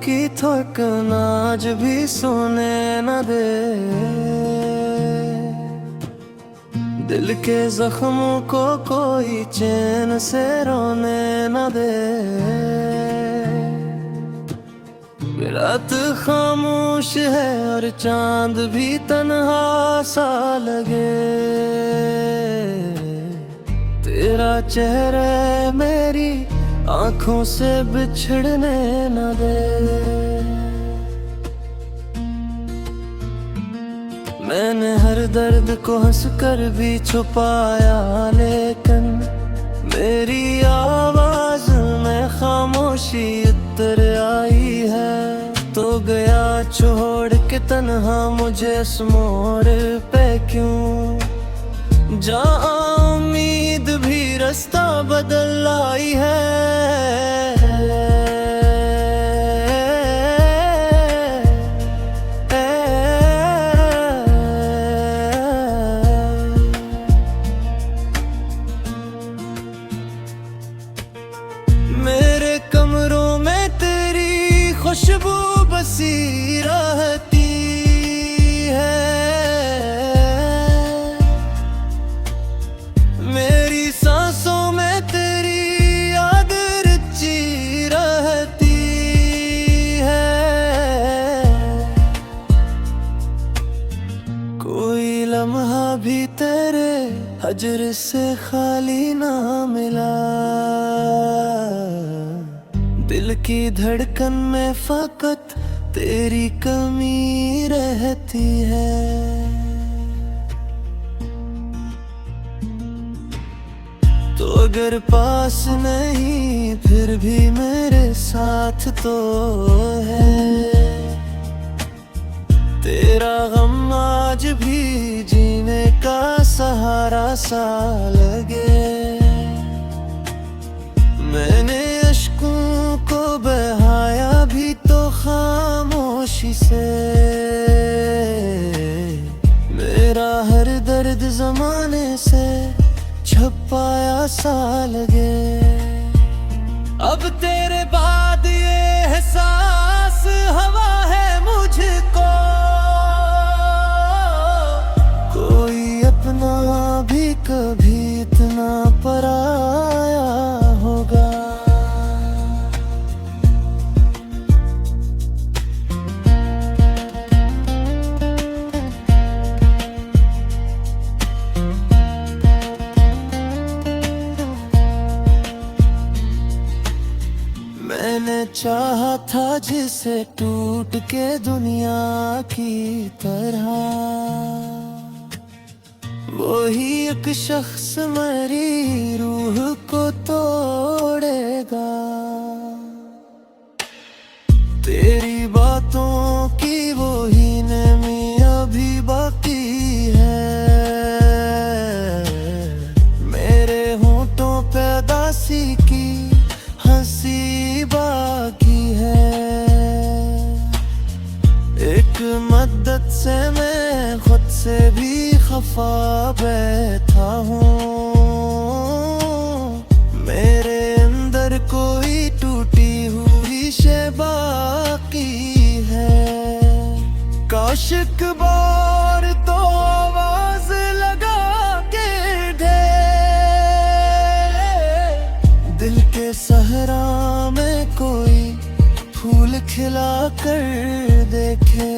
की थकन आज भी सोने न दे। दिल के जख्मों को कोई चैन से रोने न दे। रात खामोश है और चांद भी तन्हा सा लगे। तेरा चेहरा मेरी आंखों से बिछड़ने न दे। मैंने हर दर्द को हंस कर भी छुपाया, लेकिन मेरी आवाज में खामोशी उतर आई है। तो गया छोड़ के तन्हा मुझे इस मोड़ पे क्यों, जहाँ उम्मीद भी रास्ता बदल आई है। मेरे कमरों में तेरी खुशबू बसी रहती है। मेरी सांसों में तेरी याद रची रहती है। कोई लम्हा भी तेरे हजर से खाली ना मिला। दिल की धड़कन में फकत तेरी कमी रहती है। तो अगर पास नहीं फिर भी मेरे साथ तो है। तेरा गम आज भी जीने का सहारा सा लगे। मैंने अश्कों को बहाया भी तो खामोशी से। मेरा हर दर्द जमाने से छुपाया सा लगे। अब तेरे बाद ये एहसास हवा है मुझको। कोई अपना भी कभी इतना पराया होगा। मैंने चाहा था जिसे टूट के दुनिया की तरह, वही एक शख्स मेरी रूह को तोड़ेगा। तेरी बातों की वही नमी अभी बाकी है। मेरे होंठों पे दासी की हंसी बाकी है। एक मद्दत से मैं खुद से भी खफा बैठा हूँ। मेरे अंदर कोई टूटी हुई शे बाकी है। काश एक बार तो आवाज लगा के ढे। दिल के सहरा में कोई फूल खिला कर देखे।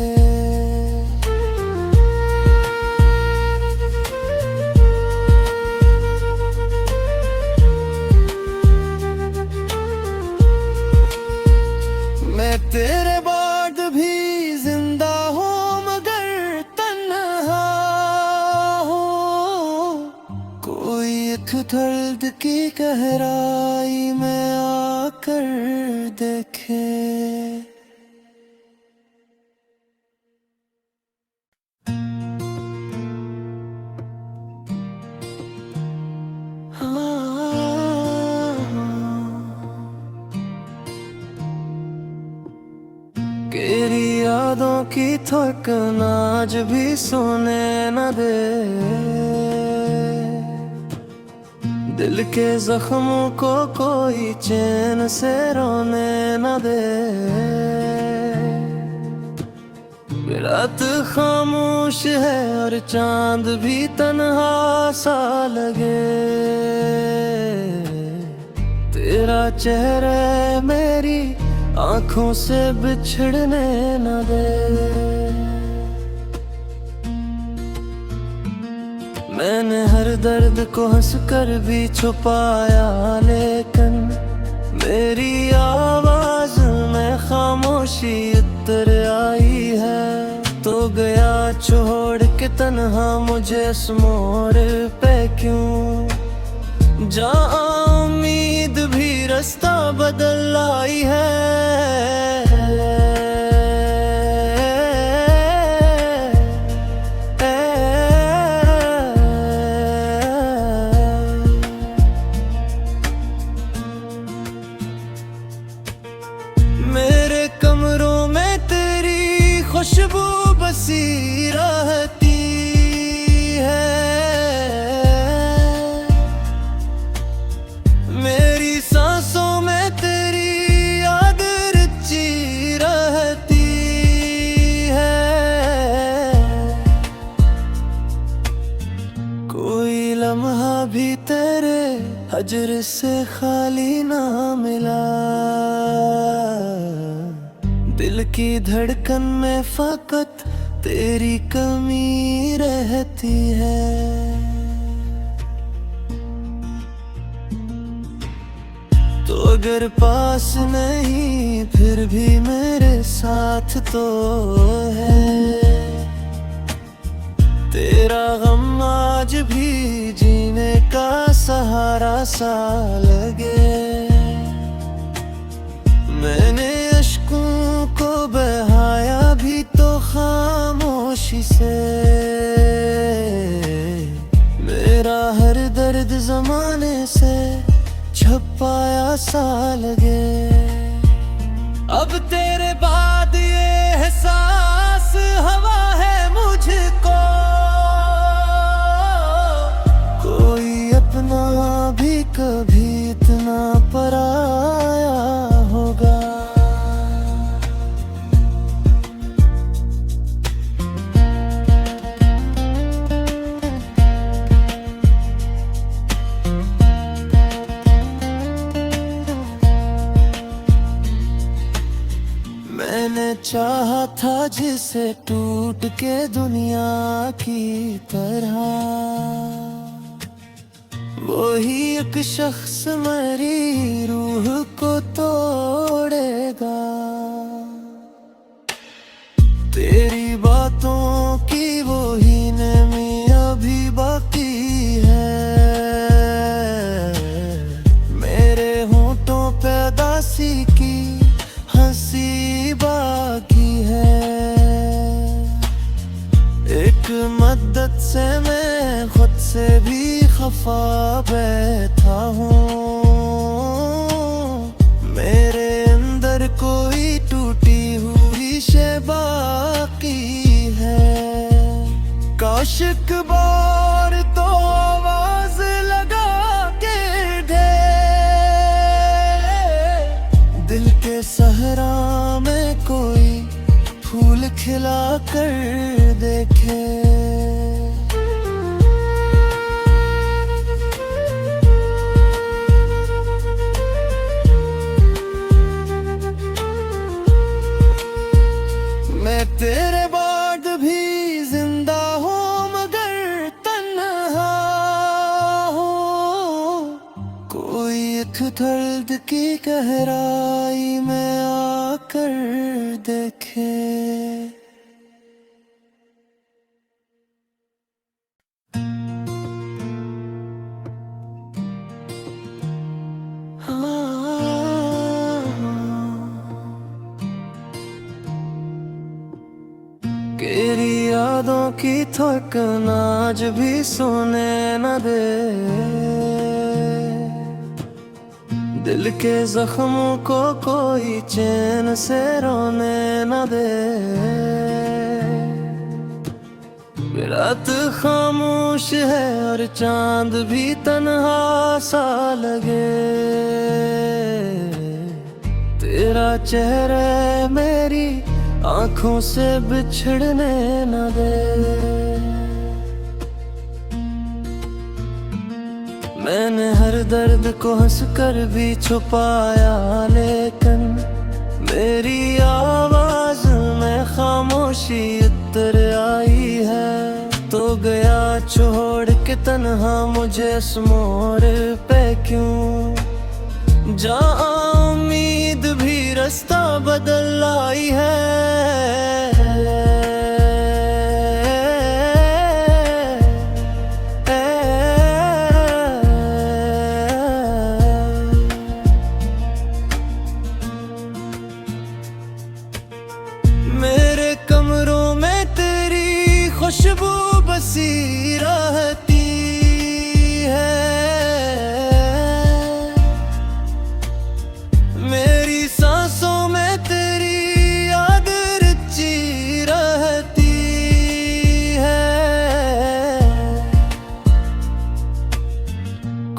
मैं तेरे बाद भी जिंदा हूँ मगर तन्हा हूँ। कोई एक दर्द की गहराई में आकर देखे। तेरी यादों की थकन आज भी सोने न दे। दिल के जख्मों को कोई चैन से रोने न दे। रात खामोश है और चांद भी तन्हा सा लगे, तेरा चेहरा मेरी आंखों से बिछड़ने न दे। मैंने हर दर्द को हंस कर भी छुपाया, लेकिन मेरी आवाज में खामोशी उतर आई है। तो गया छोड़ के तन्हा मुझे इस मोड़ पे क्यों, जहाँ उम्मीद भी रास्ता बदल आई है। मेरे कमरों में तेरी खुशबू बसी रहती है, मेरी सांसों में तेरी याद रची रहती है। कोई लम्हा भी तेरे हजर से खाली ना मिला, दिल की धड़कन में फकत तेरी कमी रहती है। तो अगर पास नहीं फिर भी मेरे साथ तो है, तेरा गम आज भी जीने का सहारा सा लगे। मैंने अश्कों को बहाया भी तो खामोशी से, मेरा हर दर्द जमाने से छुपाया सा लगे। अब तेरे बाद ये एहसास हवा है मुझको, कोई अपना भी कभी इतना पराया होगा। मैंने चाहा था जिसे टूट के दुनिया की तरह, वही एक शख्स मेरी रूह को तोड़ेगा। तेरी बातों की वही नमी अभी बाकी है, मेरे होंठों पे दासी की हंसी बाकी है। एक मद्दत से मैं खुद से भी खफा बैठा हूँ, मेरे अंदर कोई टूटी हुई शे बाकी है। काश एक बार तो आवाज लगा के दे, दिल के सहरा में कोई फूल खिला कर देखे। मैं तेरे बाद भी जिंदा हूँ मगर तन्हा हूँ, कोई एक दर्द की गहराई में आकर देखे। तेरी यादों की थकन आज भी सोने न दे, दिल के जख्मों को कोई चैन से रोने न दे। रात खामोश है और चांद भी तन्हा सा लगे, तेरा चेहरा मेरी आंखों से बिछड़ने न दे। मैंने हर दर्द को हंस कर भी छुपाया, लेकिन मेरी आवाज में खामोशी उतर आई है। तो गया छोड़ के तन्हा मुझे इस मोड़ पे क्यों, जहाँ उम्मीद भी रास्ता बदल आई है। मेरे कमरों में तेरी खुशबू बसी रहती है, मेरी सांसों में तेरी याद रची रहती है।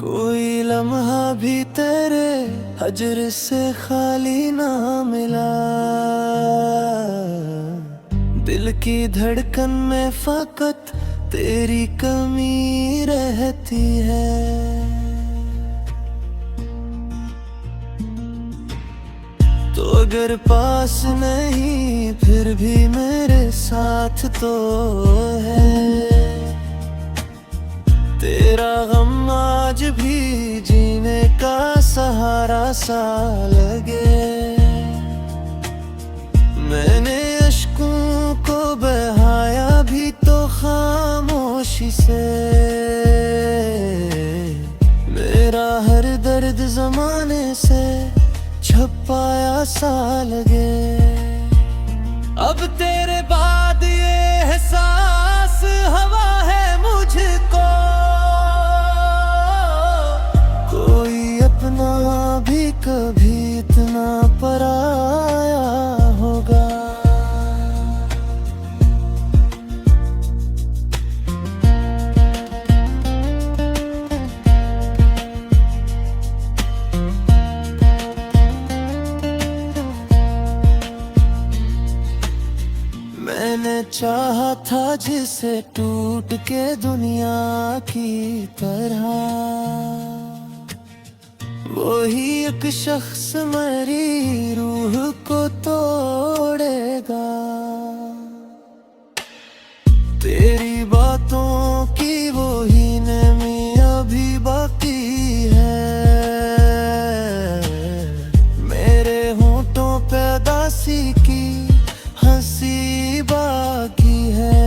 कोई लम्हा भी तेरे हजर से खाली ना मिला, दिल की धड़कन में फकत तेरी कमी रहती है। तो अगर पास नहीं फिर भी मेरे साथ तो है, तेरा गम आज भी जीने का सहारा सा लगे। मैंने अश्कों को बहाया भी तो खामोशी से, मेरा हर दर्द जमाने से छपाया सा लगे। अब तेरे बाद ये एहसास हवा है मुझको, कोई अपना भी कभी इतना पराया होगा। मैंने चाहा था जिसे टूट के दुनिया की तरह, वही एक शख्स मेरी रूह को तोड़ेगा। तेरी बातों की वही नमी अभी बाकी है, मेरे होंठों पे दासी की हंसी बाकी है।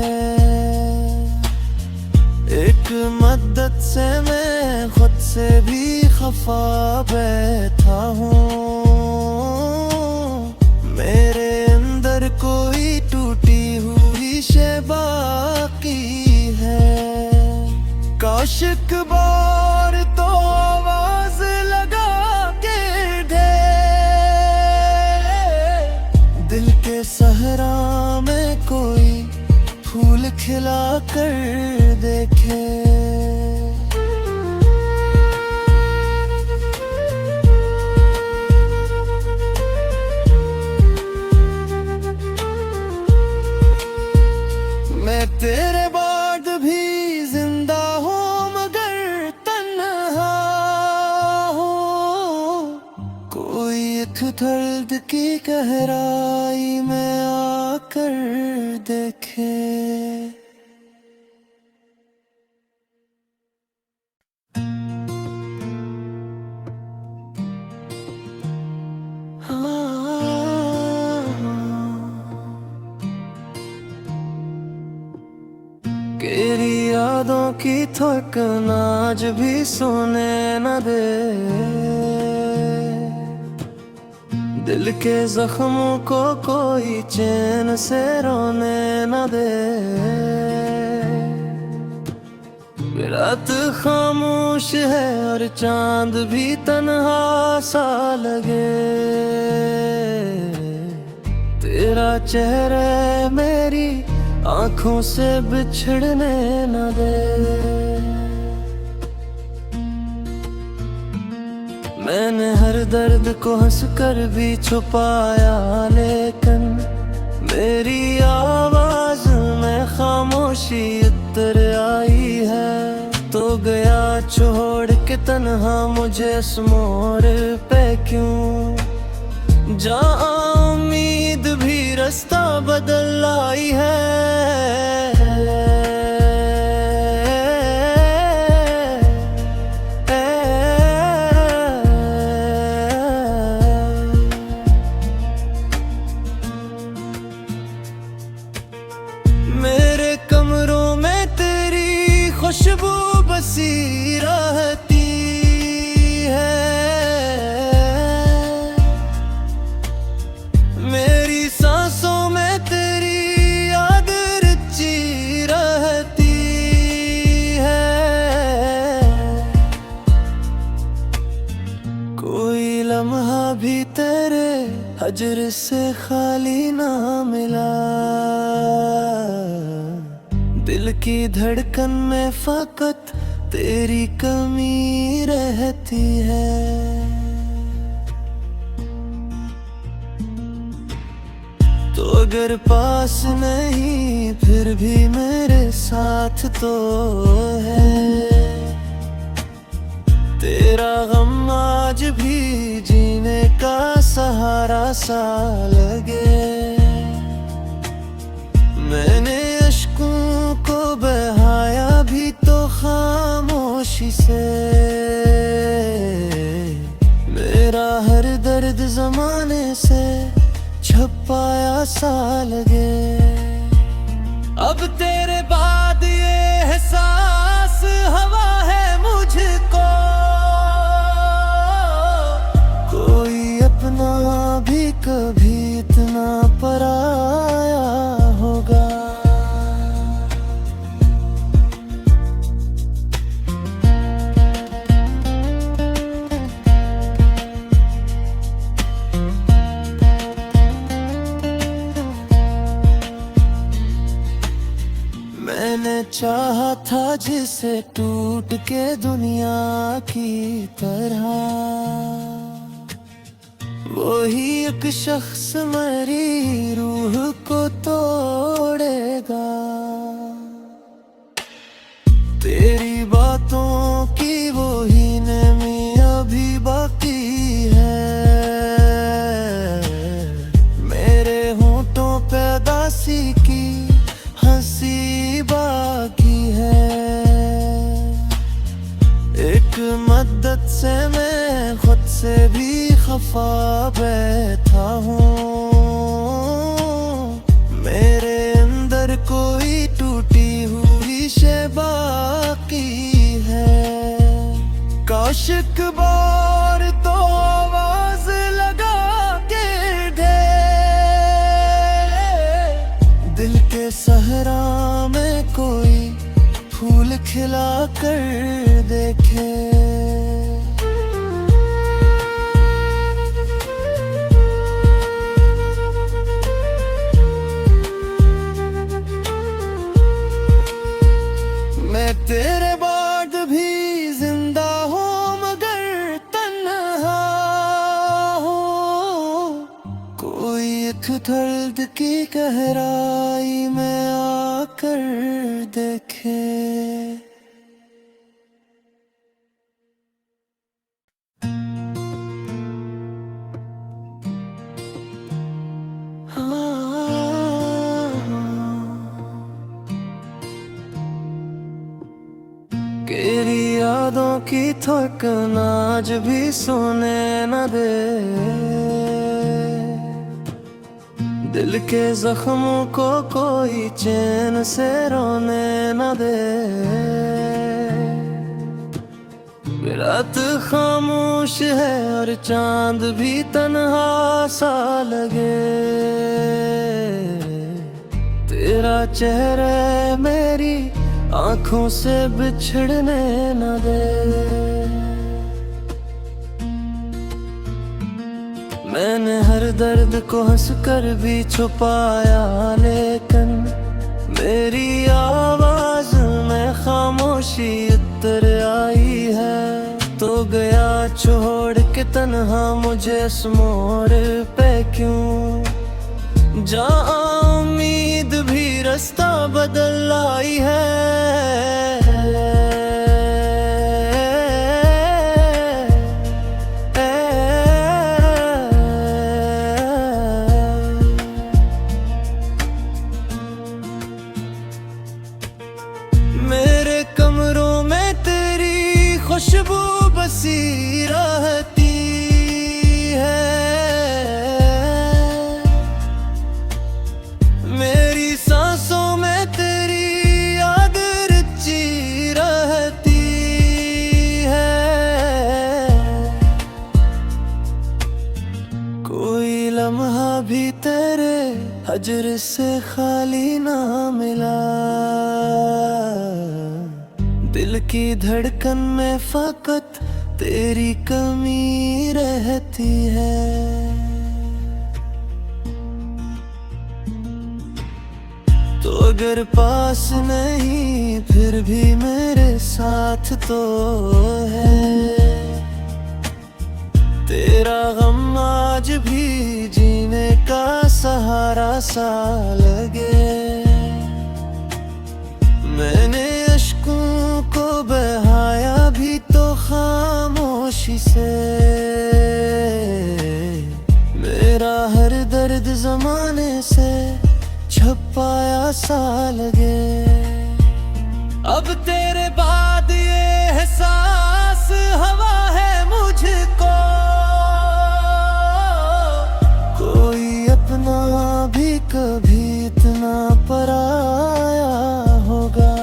एक मद्दत से मैं खुद से भी खफा बैठा हूँ, मेरे अंदर कोई टूटी हुई शे बाकी है। काश एक बार तो आवाज लगा के दे, दिल के सहरा में कोई फूल खिला कर देखे। मैं तेरे बाद भी जिंदा हूँ मगर तन्हा हूँ, कोई एक दर्द की गहराई में आकर देखे। तेरी यादों की थकन आज भी सोने न दे, दिल के जख्मों को कोई चैन से रोने न दे। रात खामोश है और चांद भी तन्हा सा लगे, तेरा चेहरा मेरी आंखों से बिछड़ने न दे। मैंने हर दर्द को हंस कर भी छुपाया, लेकिन तेरी आवाज में खामोशी उतर आई है, तो गया छोड़ के तन्हा मुझे इस मोड़ पे क्यों। जहाँ उम्मीद भी रास्ता बदल आई है, मेरे कमरों में तेरी खुशबू बसी रहती है, मेरी सांसों में तेरी याद रची रहती है। कोई लम्हा भी तेरे हजर से खाली ना मिला, दिल की धड़कन में फकत तेरी कमी रहती है। तो अगर पास नहीं फिर भी मेरे साथ तो है, तेरा गम आज भी जीने का सहारा सा लगे। मैंने अश्कों को बहाया भी तो खामोशी से, मेरा हर दर्द जमाने से छुपाया सा लगे। अब तेरे बाद ये एहसास हवा है मुझको, कोई अपना भी कभी इतना पराया होगा। मैंने चाहा था जिसे टूट के दुनिया की तरह, वही एक शख्स मेरी रूह को तोड़ेगा। तेरी बातों की वही नमी अभी बाकी है, मेरे होंठों पे दासी की हंसी बाकी है। एक मद्दत से मैं खुद से भी खफा बैठा हूँ, मेरे अंदर कोई टूटी हुई शे बाकी है। काश एक बार तो आवाज लगा के दे, दिल के सहरा में कोई फूल खिला कर देखे। मैं तेरे बाद भी जिंदा हूँ मगर तन्हा हूँ, कोई एक दर्द की गहराई में आकर देखे। तेरी यादों की थकन आज भी सोने न दे, दिल के जख्मों को कोई चैन से रोने न दे। रात खामोश है और चांद भी तन्हा सा लगे, तेरा चेहरा मेरी आंखों से बिछड़ने न दे। मैंने हर दर्द को हंस कर भी छुपाया, लेकिन मेरी आवाज में खामोशी उतर आई है, तो गया छोड़ के तन्हा मुझे इस मोड़ पे क्यों। जहाँ उम्मीद भी रास्ता बदल आई है। मेरे कमरों में तेरी खुशबू बसी रहती है, मेरी सांसों में तेरी याद रची रहती है। कोई लम्हा भी तेरे हजर से खाली ना मिला, दिल की धड़कन में फकत तेरी कमी रहती है। तो अगर पास नहीं फिर भी मेरे साथ तो है, तेरा गम आज भी जीने का सहारा सा लगे। मैंने अश्कों को बहाया भी तो खामोशी से, मेरा हर दर्द जमाने से छपाया सा लगे। अब तेरे बाद ये एहसास हवा है मुझको, कोई अपना भी कभी इतना पराया होगा।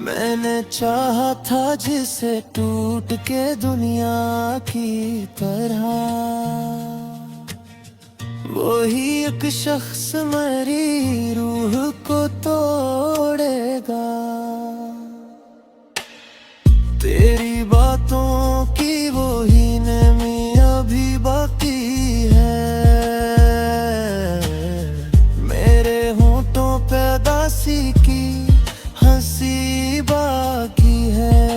मैंने चाहा था जिसे टूट के दुनिया की तरह, वही एक शख्स मेरी रूह को तोड़ेगा। तेरी बातों की वही नमी अभी बाकी है, मेरे होंठों पे दासी की हंसी बाकी है।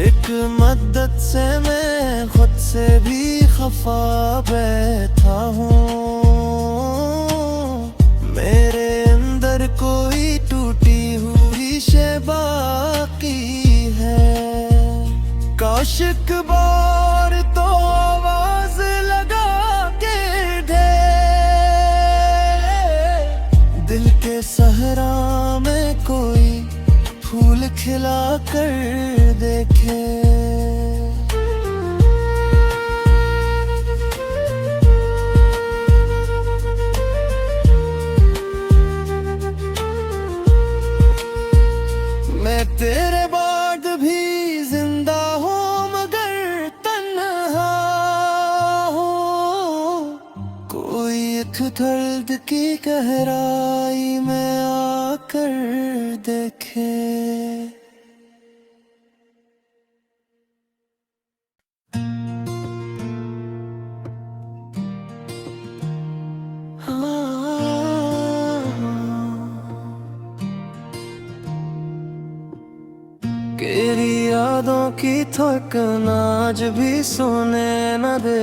एक मद्दत से मैं खुद से भी खफा बैठा हूँ, मेरे अंदर कोई टूटी हुई शे बाकी है। काश एक बार तो आवाज लगा के ढे, दिल के सहरा में कोई फूल खिला कर देखे। मैं तेरे बाद भी जिंदा हूँ मगर तन्हा हूँ, कोई एक दर्द की गहराई में आकर देखे। तेरी यादों की थकन आज भी सोने न दे,